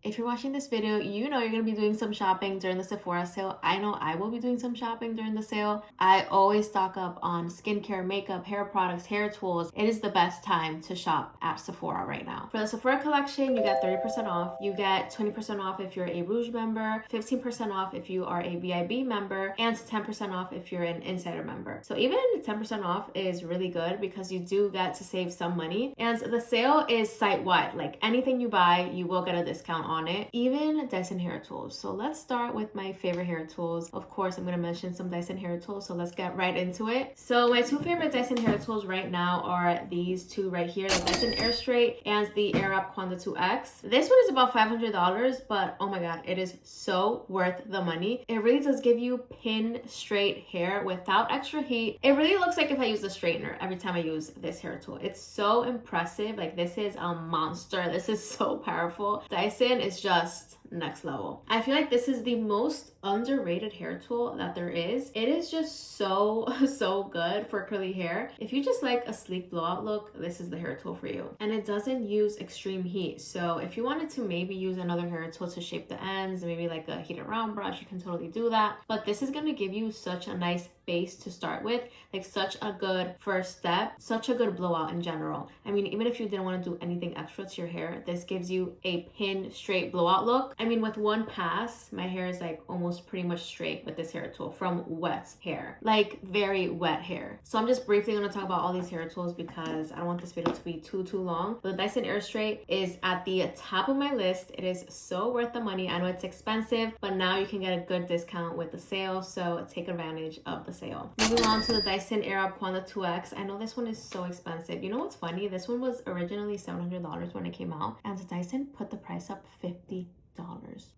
If you're watching this video, you know you're gonna be doing some shopping during the Sephora sale. I know I will be doing some shopping during the sale. I always stock up on skincare, makeup, hair products, hair tools. It is the best time to shop at Sephora right now. For the Sephora collection, you get 30% off. You get 20% off if you're a Rouge member, 15% off if you are a VIB member, and 10% off if you're an Insider member. So even 10% off is really good because you do get to save some money. And the sale is site-wide. Like anything you buy, you will get a discount on it, even Dyson hair tools. So let's start with my favorite hair tools. Of course, I'm going to mention some Dyson hair tools, so let's get right into it. So my two favorite Dyson hair tools right now are these two right here, the Dyson AirStrait and the Airwrap Quanta 2X. This one is about $500, but oh my god, it is so worth the money. It really does give you pin straight hair without extra heat. It really looks like if I use a straightener every time I use this hair tool. It's so impressive. Like, this is a monster. This is so powerful. Dyson is just next level. I feel like this is the most underrated hair tool that there is. It is just so good for curly hair. If you just like a sleek blowout look, this is the hair tool for you. And it doesn't use extreme heat. So if you wanted to maybe use another hair tool to shape the ends, maybe like a heated round brush, you can totally do that. But this is going to give you such a nice base to start with, like such a good first step, such a good blowout in general. I mean, even if you didn't want to do anything extra to your hair, this gives you a pin straight blowout look. I mean, with one pass, my hair is like almost pretty much straight with this hair tool from wet hair, like very wet hair. So I'm just briefly going to talk about all these hair tools because I don't want this video to be too long. But the Dyson AirStrait is at the top of my list. It is so worth the money. I know it's expensive, but now you can get a good discount with the sale, so take advantage of the sale. Moving on to the Dyson Airwrap Quanta 2X. I know this one is so expensive. You know what's funny? This one was originally $700 when it came out, and Dyson put the price up $50.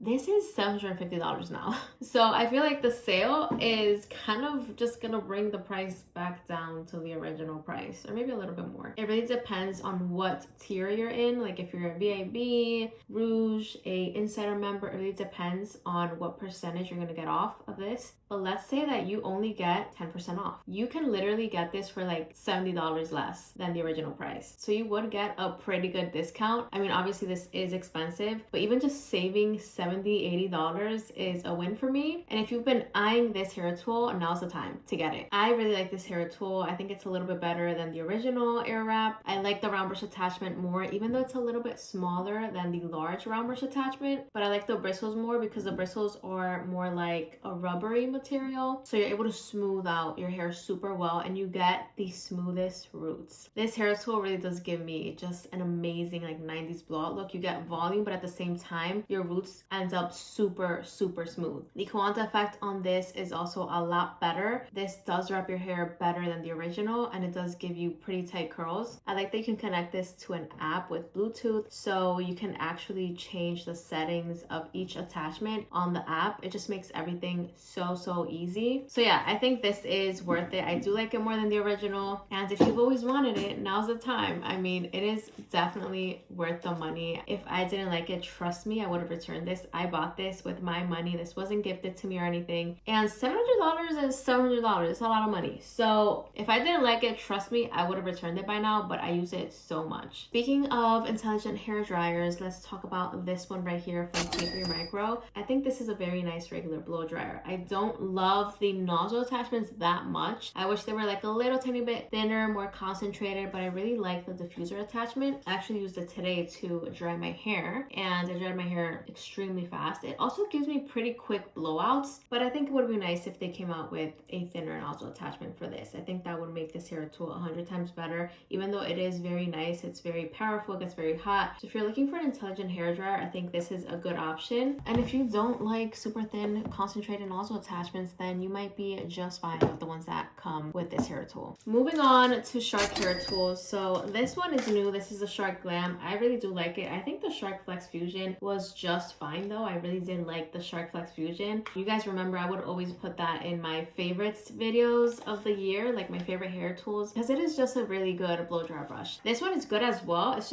This is $750 now. So I feel like the sale is kind of just gonna bring the price back down to the original price, or maybe a little bit more. It really depends on what tier you're in. Like if you're a VIB, Rouge, a Insider member, it really depends on what percentage you're gonna get off of this. But let's say that you only get 10% off. You can literally get this for like $70 less than the original price. So you would get a pretty good discount. I mean, obviously this is expensive, but even just saving $70, $80 is a win for me. And if you've been eyeing this hair tool, now's the time to get it. I really like this hair tool. I think it's a little bit better than the original Airwrap. I like the round brush attachment more, even though it's a little bit smaller than the large round brush attachment. But I like the bristles more because the bristles are more like a rubbery material, so you're able to smooth out your hair super well and you get the smoothest roots. This hair tool really does give me just an amazing like 90s blowout look. You get volume, but at the same time your roots ends up super smooth. The Quanta effect on this is also a lot better. This does wrap your hair better than the original, and it does give you pretty tight curls. I like that you can connect this to an app with Bluetooth, so you can actually change the settings of each attachment on the app. It just makes everything so easy. So yeah, I think this is worth it. I do like it more than the original, and if you've always wanted it, now's the time. I mean, it is definitely worth the money. If I didn't like it, trust me, I would have returned this. I bought this with my money. This wasn't gifted to me or anything, and $700 is $700. It's a lot of money. So if I didn't like it, trust me, I would have returned it by now, but I use it so much. Speaking of intelligent hair dryers, let's talk about this one right here from K3 Micro. I think this is a very nice regular blow dryer. I don't love the nozzle attachments that much. I wish they were like a little tiny bit thinner, more concentrated, but I really like the diffuser attachment. I actually used it today to dry my hair, and I dried my hair extremely fast. It also gives me pretty quick blowouts, but I think it would be nice if they came out with a thinner nozzle attachment for this. I think that would make this hair tool 100 times better. Even though it is very nice, it's very powerful, it gets very hot. So if you're looking for an intelligent hair dryer, I think this is a good option. And if you don't like super thin concentrated nozzle attachments, then you might be just fine with the ones that come with this hair tool. Moving on to Shark hair tools. So this one is new. This is the Shark Glam. I really do like it. I think the Shark Flex Fusion was just fine though. I really did like the Shark Flex Fusion. You guys remember I would always put that in my favorites videos of the year, like my favorite hair tools, because it is just a really good blow dry brush. This one is good as well. It's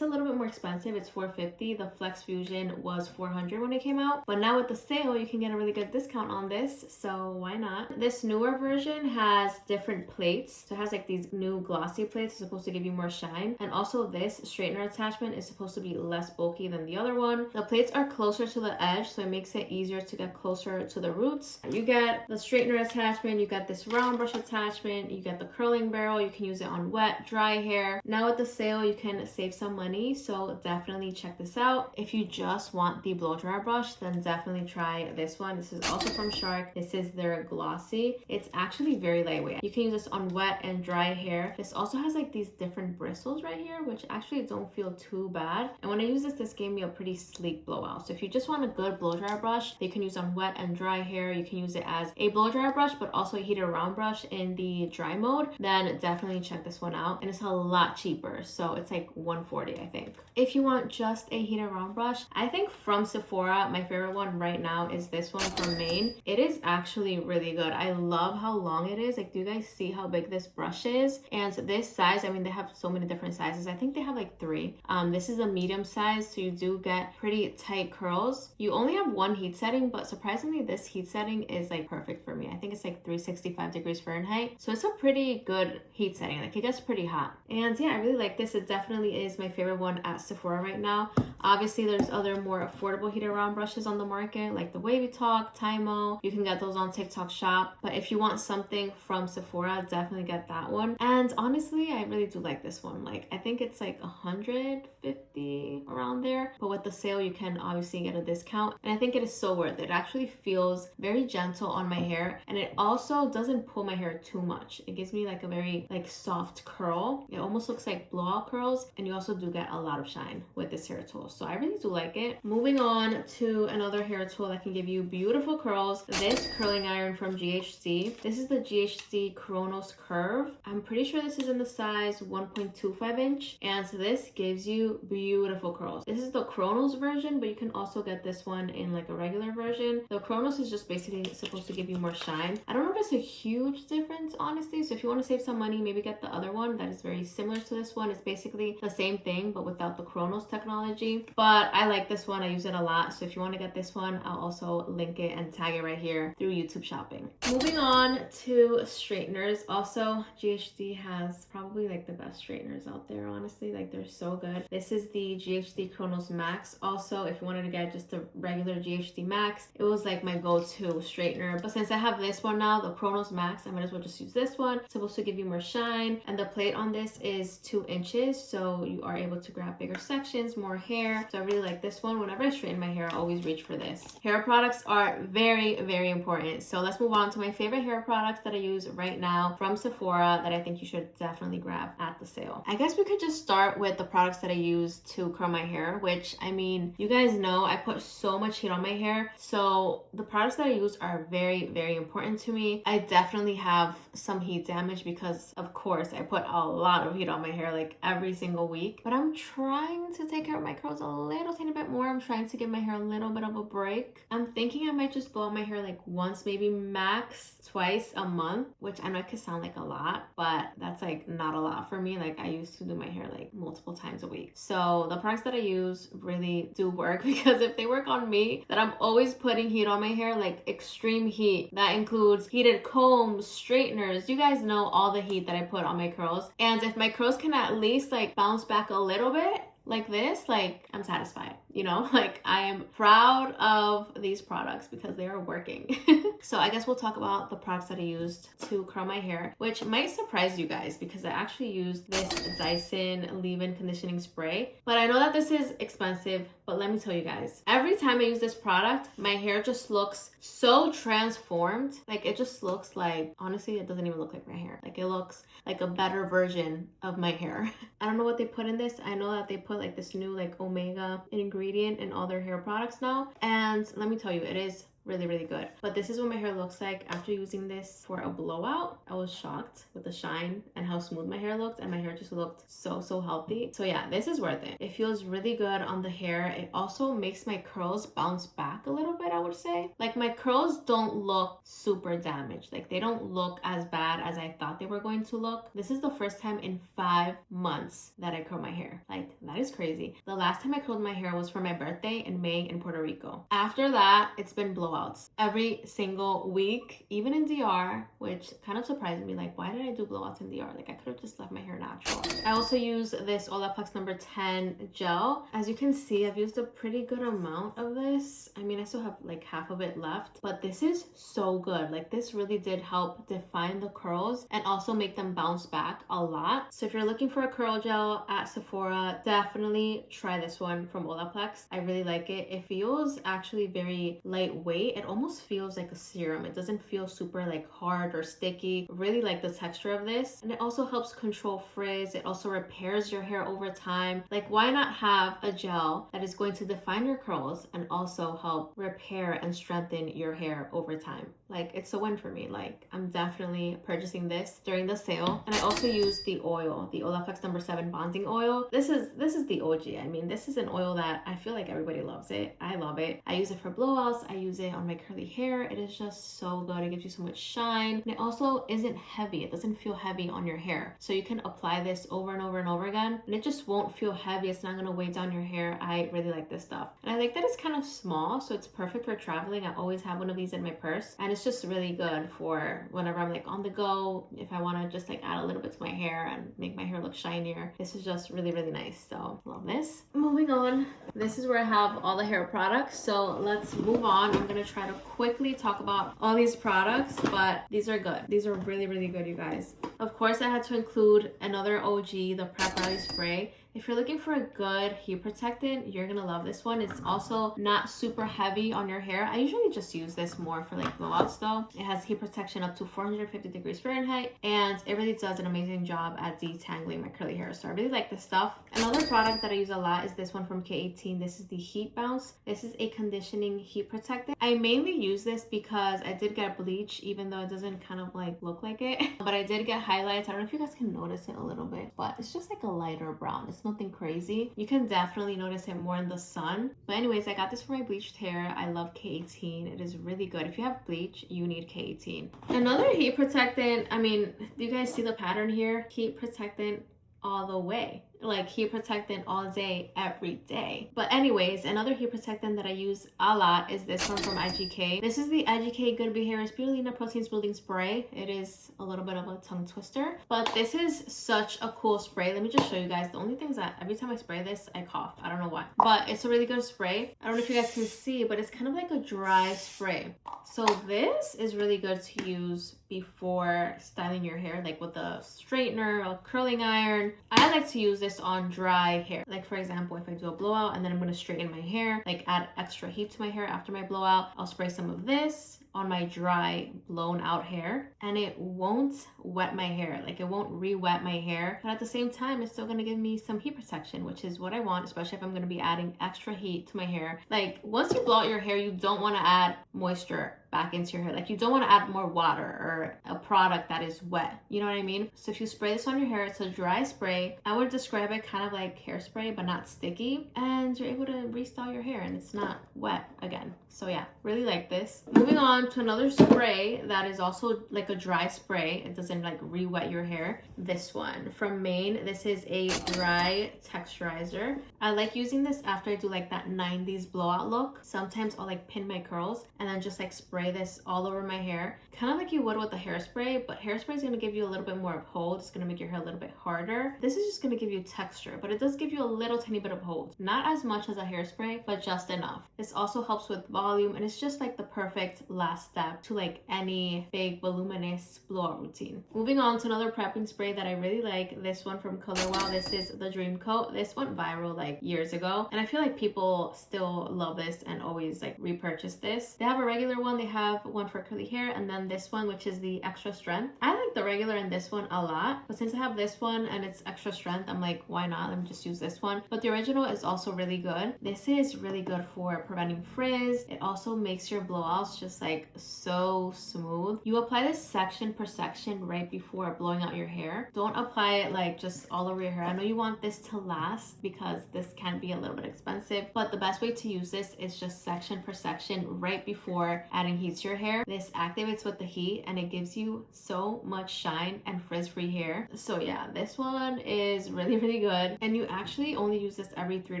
a little bit more expensive. It's $450. The Flex Fusion was $400 when it came out, but now with the sale you can get a really good discount on this. this, so why not? This newer version has different plates. So it has like these new glossy plates. It's supposed to give you more shine. And also this straightener attachment is supposed to be less bulky than the other one. The plates are closer to the edge, so it makes it easier to get closer to the roots. You get the straightener attachment, you get this round brush attachment, you get the curling barrel. You can use it on wet, dry hair. Now with the sale, you can save some money, so definitely check this out. If you just want the blow dryer brush, then definitely try this one. This is also from Shark. This is their Glossi. It's actually very lightweight. You can use this on wet and dry hair. This also has like these different bristles right here, which actually don't feel too bad. And when I use this gave me a pretty sleek blowout. So if you just want a good blow dryer brush, you can use on wet and dry hair. You can use it as a blow dryer brush, but also a heated round brush in the dry mode. Then definitely check this one out. And it's a lot cheaper. So it's like $140, I think. If you want just a heated round brush, I think from Sephora, my favorite one right now is this one from Maine. It is actually really good. I love how long it is. Like, do you guys see how big this brush is? And this size, I mean, they have so many different sizes. I think they have like 3. This is a medium size, so you do get pretty tight curls. You only have one heat setting, but surprisingly, this heat setting is like perfect for me. I think it's like 365 degrees Fahrenheit. So it's a pretty good heat setting. Like, it gets pretty hot. And yeah, I really like this. It definitely is my favorite one at Sephora right now. Obviously, there's other more affordable heated round brushes on the market, like the Wavy Talk, Tymo. You can get those on TikTok Shop. But if you want something from Sephora, definitely get that one. And honestly, I really do like this one. Like, I think it's like $150 around there. But with the sale, you can obviously get a discount. And I think it is so worth it. It actually feels very gentle on my hair. And it also doesn't pull my hair too much. It gives me like a very like soft curl. It almost looks like blowout curls. And you also do get a lot of shine with this hair tool. So I really do like it. Moving on to another hair tool that can give you beautiful curls. This curling iron from GHD. This is the GHD Chronos Curve. I'm pretty sure this is in the size 1.25 inch. And so this gives you beautiful curls. This is the Chronos version, but you can also get this one in like a regular version. The Chronos is just basically supposed to give you more shine. I don't know if it's a huge difference, honestly. So if you want to save some money, maybe get the other one that is very similar to this one. It's basically the same thing, but without the Chronos technology. But I like this one. I use it a lot. So if you want to get this one, I'll also link it and tag it right here through YouTube shopping. Moving on to straighteners. Also, GHD has probably like the best straighteners out there, honestly. Like, they're so good. This is the GHD Chronos Max. Also, if you wanted to get just a regular GHD Max, it was like my go-to straightener. But since I have this one now, the Chronos Max, I might as well just use this one. It's supposed to give you more shine. And the plate on this is 2 inches. So you are able to grab bigger sections, more hair. So I really like this one. Whenever I straighten my hair, I always reach for this. Hair products are very, very important. So let's move on to my favorite hair products that I use right now from Sephora that I think you should definitely grab at the sale. I guess we could just start with the products that I use to curl my hair, which, I mean, you guys know I put so much heat on my hair. So the products that I use are very, very important to me. I definitely have some heat damage because, of course, I put a lot of heat on my hair like every single week. But I'm trying to take care of my curls a little tiny bit more. I'm trying to give my hair a little bit of a break. I'm thinking I might just blow out my hair like once, maybe max twice a month, which I know it could sound like a lot, but that's like not a lot for me. Like, I used to do my hair like multiple times a week. So the products that I use really do work, because if they work on me, that I'm always putting heat on my hair, like extreme heat. That includes heated combs, straighteners. You guys know all the heat that I put on my curls. And if my curls can at least like bounce back a little bit, like this, like, I'm satisfied, you know? Like, I am proud of these products because they are working. So I guess we'll talk about the products that I used to curl my hair, which might surprise you guys because I actually used this Dyson leave-in conditioning spray. But I know that this is expensive, but let me tell you guys, every time I use this product, my hair just looks so transformed. Like, it just looks like, honestly, it doesn't even look like my hair. Like, it looks like a better version of my hair. I don't know what they put in this. I know that they put like this new like omega ingredient in all their hair products now. And let me tell you, it is really, really good. But this is what my hair looks like after using this for a blowout. I was shocked with the shine and how smooth my hair looked, and my hair just looked so healthy. So yeah, this is worth it. It feels really good on the hair. It also makes my curls bounce back a little bit, I would say. Like, my curls don't look super damaged. Like, they don't look as bad as I thought they were going to look. This is the first time in 5 months that I curl my hair. Like, that is crazy. The last time I curled my hair was for my birthday in May in Puerto Rico. After that, it's been blowout blowouts every single week, even in DR, which kind of surprised me. Like, why did I do blowouts in DR? Like, I could have just left my hair natural. I also use this Olaplex number 10 gel. As you can see, I've used a pretty good amount of this. I mean, I still have like half of it left, but this is so good. Like, this really did help define the curls and also make them bounce back a lot. So if you're looking for a curl gel at Sephora, definitely try this one from Olaplex. I really like it. It feels actually very lightweight. It almost feels like a serum. It doesn't feel super like hard or sticky. Really like the texture of this. And it also helps control frizz. It also repairs your hair over time. Like, why not have a gel that is going to define your curls and also help repair and strengthen your hair over time? Like, it's a win for me. Like, I'm definitely purchasing this during the sale. And I also use the oil, the Olaplex number 7 bonding oil. This is the OG. I mean, this is an oil that I feel like everybody loves it. I love it. I use it for blowouts. I use it on my curly hair. It is just so good. It gives you so much shine. And it also isn't heavy. It doesn't feel heavy on your hair. So you can apply this over and over and over again, and it just won't feel heavy. It's not going to weigh down your hair. I really like this stuff. And I like that it's kind of small, so it's perfect for traveling. I always have one of these in my purse, and it's just really good for whenever I'm like on the go, if I want to just like add a little bit to my hair and make my hair look shinier. This is just really, really nice. So love this. Moving on, this is where I have all the hair products. So let's move on. I'm going to try to quickly talk about all these products, but these are good. These are really, really good, you guys. Of course, I had to include another OG, the Prep Rally Spray. If you're looking for a good heat protectant, you're gonna love this one. It's also not super heavy on your hair. I usually just use this more for like blowouts though. It has heat protection up to 450 degrees Fahrenheit, and it really does an amazing job at detangling my curly hair. So I really like this stuff. Another product that I use a lot is this one from K18. This is the Heat Bounce. This is a conditioning heat protectant. I mainly use this because I did get bleach, even though it doesn't kind of like look like it, but I did get highlights. I don't know if you guys can notice it a little bit, but it's just like a lighter brown. It's nothing crazy. You can definitely notice it more in the sun. But anyways, I got this for my bleached hair. I love K18. It is really good. If you have bleach, you need K18. Another heat protectant, I mean, do you guys see the pattern here? Heat protectant all the way. Like heat protectant all day, every day. But anyways, another heat protectant that I use a lot is this one from IGK. This is the IGK Good Behavior Spirulina Proteins Building Spray. It is a little bit of a tongue twister, but this is such a cool spray. Let me just show you guys. The only thing is that every time I spray this, I cough. I don't know why, but it's a really good spray. I don't know if you guys can see, but it's kind of like a dry spray. So this is really good to use before styling your hair, like with a straightener or a curling iron. I like to use this on dry hair. Like for example, if I do a blowout and then I'm going to straighten my hair, like add extra heat to my hair after my blowout, I'll spray some of this on my dry blown out hair, and it won't wet my hair. Like it won't re-wet my hair, but at the same time it's still going to give me some heat protection, which is what I want, especially if I'm going to be adding extra heat to my hair. Like once you blow out your hair, you don't want to add moisture back into your hair. Like you don't want to add more water or a product that is wet, you know what I mean? So if you spray this on your hair, it's a dry spray. I would describe it kind of like hairspray but not sticky, and you're able to restyle your hair and it's not wet again. So yeah, really like this. Moving on to another spray that is also like a dry spray. It doesn't like re-wet your hair. This one from Maine. This is a dry texturizer. I like using this after I do like that 90s blowout look. Sometimes I'll like pin my curls and then just like spray this all over my hair, kind of like you would with the hairspray, but hairspray is going to give you a little bit more of hold. It's going to make your hair a little bit harder. This is just going to give you texture, but it does give you a little tiny bit of hold. Not as much as a hairspray, but just enough. This also helps with volume, and it's just like the perfect last step to like any big voluminous blowout routine. Moving on to another prepping spray that I really like, this one from Color Wow. This is the Dream Coat. This went viral like years ago, and I feel like people still love this and always like repurchase this. They have a regular one, they have one for curly hair, and then this one, which is the extra strength. I like the regular and this one a lot, but since I have this one and it's extra strength, I'm like, why not? Let me just use this one. But the original is also really good. This is really good for preventing frizz. It also makes your blowouts just like so smooth. You apply this section per section right before blowing out your hair. Don't apply it like just all over your hair. I know you want this to last because this can be a little bit expensive, but the best way to use this is just section per section right before adding heats your hair, this activates with the heat and it gives you so much shine and frizz-free hair. So yeah, this one is really good. And you actually only use this every 3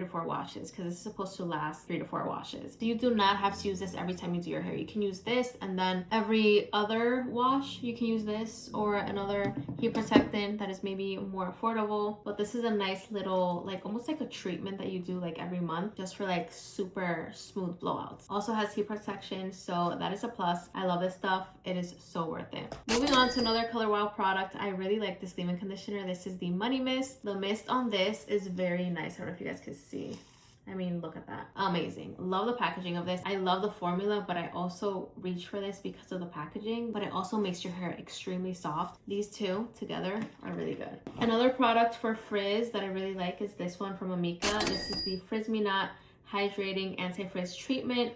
to 4 washes because it's supposed to last 3 to 4 washes. So you do not have to use this every time you do your hair. You can use this, and then every other wash you can use this or another heat protectant that is maybe more affordable. But this is a nice little, like almost like a treatment that you do like every month just for like super smooth blowouts. Also has heat protection, so that is a plus. I love this stuff. It is so worth it. Moving on to another Color Wow product. I really like this leave-in conditioner. This is the Money Mist. The mist on this is very nice. I don't know if you guys can see. I mean, look at that. Amazing. Love the packaging of this. I love the formula, but I also reach for this because of the packaging, but it also makes your hair extremely soft. These two together are really good. Another product for frizz that I really like is this one from Amika. This is the Frizz-me-not Hydrating Anti-Frizz Treatment.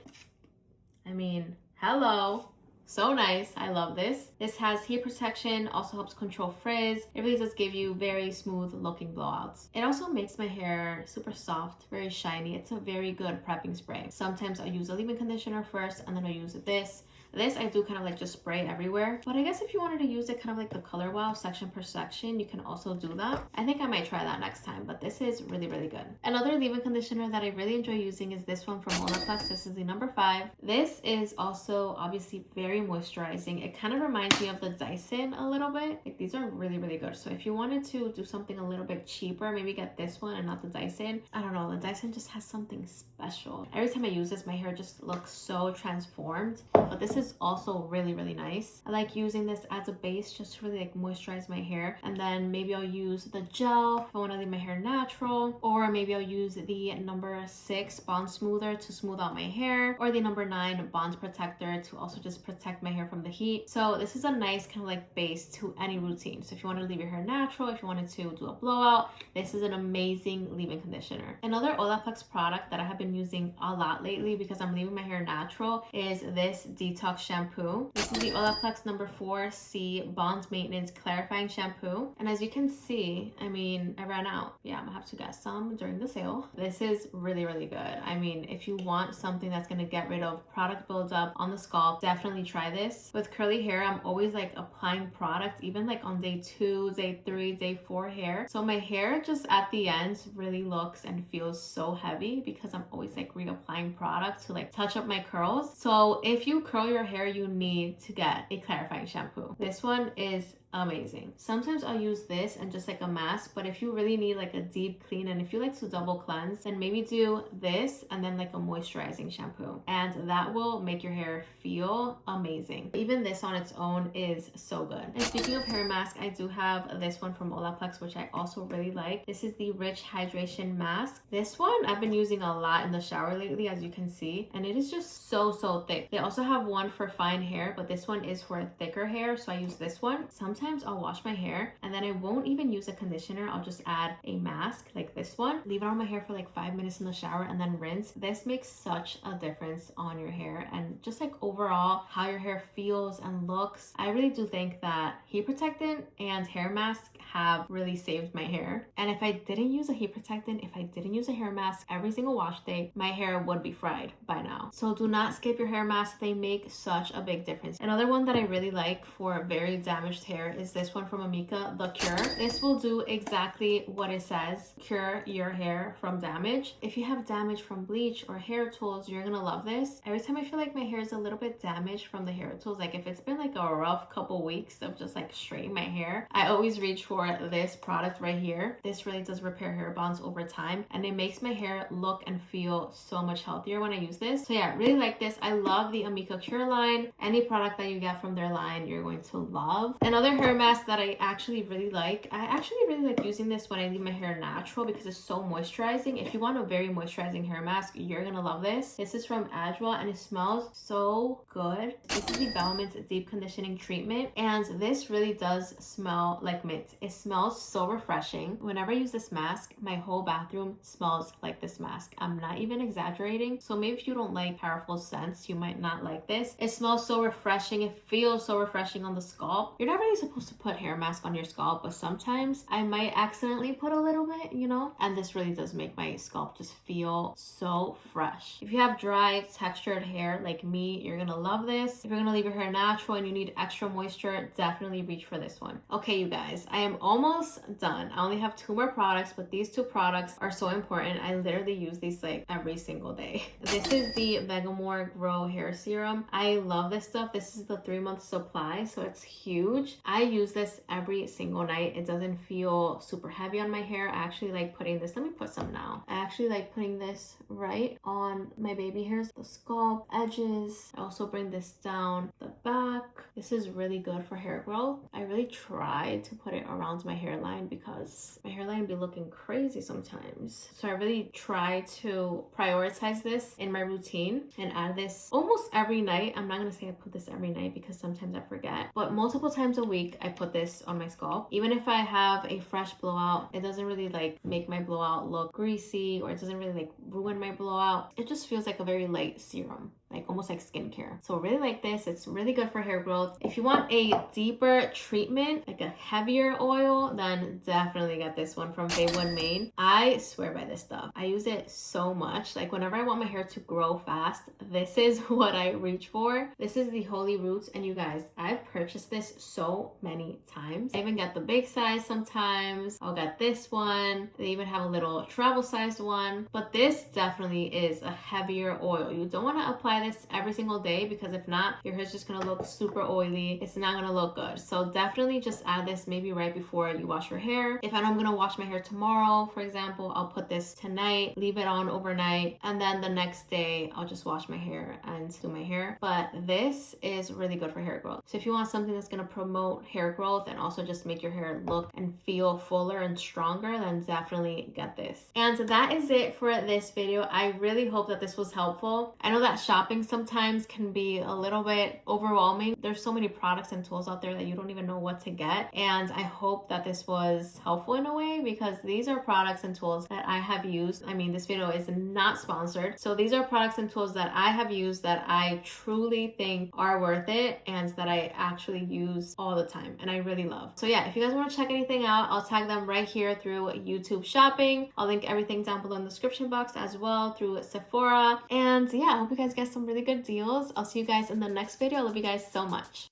I mean, hello. So nice. I love this. This has heat protection, also helps control frizz. It really does give you very smooth looking blowouts. It also makes my hair super soft, very shiny. It's a very good prepping spray. Sometimes I'll use a leave-in conditioner first and then I'll use this. This I do kind of like just spray everywhere. But I guess if you wanted to use it kind of like the Color Wow section per section, you can also do that. I think I might try that next time, but this is really good. Another leave-in conditioner that I really enjoy using is this one from Olaplex. This is the number 5. This is also obviously very moisturizing. It kind of reminds me of the Dyson a little bit. Like, these are really good. So if you wanted to do something a little bit cheaper, maybe get this one and not the Dyson. I don't know, the Dyson just has something special. Every time I use this, my hair just looks so transformed. But this is also really nice. I like using this as a base just to really like moisturize my hair, and then maybe I'll use the gel if I want to leave my hair natural, or maybe I'll use the number 6 bond smoother to smooth out my hair, or the number 9 bond protector to also just protect my hair from the heat. So this is a nice kind of like base to any routine. So if you want to leave your hair natural, if you wanted to do a blowout, this is an amazing leave-in conditioner. Another Olaplex product that I have been using a lot lately because I'm leaving my hair natural is this Detox shampoo. This is the Olaplex number 4C Bond Maintenance Clarifying Shampoo. And as you can see, I mean, I ran out. Yeah, I'm gonna have to get some during the sale. This is really good. I mean, if you want something that's gonna get rid of product buildup on the scalp, definitely try this. With curly hair, I'm always like applying product, even like on day 2, day 3, day 4 hair. So my hair just at the end really looks and feels so heavy because I'm always like reapplying product to like touch up my curls. So if you curl your hair, you need to get a clarifying shampoo. This one is amazing. Sometimes I'll use this and just like a mask, but if you really need like a deep clean and if you like to double cleanse, then maybe do this and then like a moisturizing shampoo, and that will make your hair feel amazing. Even this on its own is so good. And speaking of hair mask, I do have this one from Olaplex, which I also really like. This is the Rich Hydration Mask. This one I've been using a lot in the shower lately, as you can see, and it is just so thick. They also have one for fine hair, but this one is for thicker hair, so I use this one. Sometimes I'll wash my hair and then I won't even use a conditioner. I'll just add a mask like this one, leave it on my hair for like 5 minutes in the shower and then rinse. This makes such a difference on your hair and just like overall how your hair feels and looks. I really do think that heat protectant and hair mask have really saved my hair. And if I didn't use a heat protectant, if I didn't use a hair mask every single wash day, my hair would be fried by now. So do not skip your hair mask. They make such a big difference. Another one that I really like for very damaged hair is this one from Amika, the Kure. This will do exactly what it says, cure your hair from damage. If you have damage from bleach or hair tools, you're gonna love this. Every time I feel like my hair is a little bit damaged from the hair tools, like if it's been like a rough couple weeks of just like straightening my hair, I always reach for this product right here. This really does repair hair bonds over time and it makes my hair look and feel so much healthier when I use this. So yeah, really like this. I love the Amika Kure line. Any product that you get from their line, you're going to love. Another hair mask that I actually really like, I actually really like using this when I leave my hair natural because it's so moisturizing. If you want a very moisturizing hair mask, you're gonna love this. This is from Adwoa and it smells so good. This is the Bellamint's Deep Conditioning Treatment and this really does smell like mint. It smells so refreshing. Whenever I use this mask, my whole bathroom smells like this mask. I'm not even exaggerating. So maybe if you don't like powerful scents, you might not like this. It smells so refreshing. It feels so refreshing on the scalp. You're not really supposed supposed to put hair mask on your scalp, but sometimes I might accidentally put a little bit, you know, and this really does make my scalp just feel so fresh. If you have dry textured hair like me, you're gonna love this. If you're gonna leave your hair natural and you need extra moisture, definitely reach for this one. Okay, you guys, I am almost done. I only have 2 more products, but these 2 products are so important. I literally use these like every single day. This is the Vegamore Grow Hair Serum. I love this stuff. This is the 3-month supply, so it's huge. I use this every single night. It doesn't feel super heavy on my hair. I actually like putting this. Let me put some now. I actually like putting this right on my baby hairs, the scalp, edges. I also bring this down the back. This is really good for hair growth. I really try to put it around my hairline because my hairline be looking crazy sometimes. So I really try to prioritize this in my routine and add this almost every night. I'm not gonna say I put this every night because sometimes I forget, but multiple times a week I put this on my scalp. Even if I have a fresh blowout, it doesn't really like make my blowout look greasy, or it doesn't really like ruin my blowout. It just feels like a very light serum, like almost like skincare. So I really like this. It's really good for hair growth. If you want a deeper treatment, like a heavier oil, then definitely get this one from Day One Main. I swear by this stuff. I use it so much. Like whenever I want my hair to grow fast, this is what I reach for. This is the Holy Roots, and you guys, I've purchased this so many times. I even get the big size sometimes. I'll get this one. They even have a little travel sized one, but this definitely is a heavier oil. You don't want to apply this every single day because if not, your hair's just gonna look super oily. It's not gonna look good. So definitely just add this maybe right before you wash your hair. If I know I'm gonna wash my hair tomorrow, for example, I'll put this tonight, leave it on overnight, and then the next day I'll just wash my hair and do my hair. But this is really good for hair growth. So if you want something that's gonna promote hair growth and also just make your hair look and feel fuller and stronger, then definitely get this. And that is it for this video. I really hope that this was helpful. I know that shopping sometimes can be a little bit overwhelming. There's so many products and tools out there that you don't even know what to get. And I hope that this was helpful in a way because these are products and tools that I have used. I mean, this video is not sponsored. So these are products and tools that I have used that I truly think are worth it and that I actually use all the time and I really love. So yeah, if you guys want to check anything out, I'll tag them right here through YouTube Shopping. I'll link everything down below in the description box as well through Sephora. And yeah, I hope you guys get some really good deals. I'll see you guys in the next video. I love you guys so much.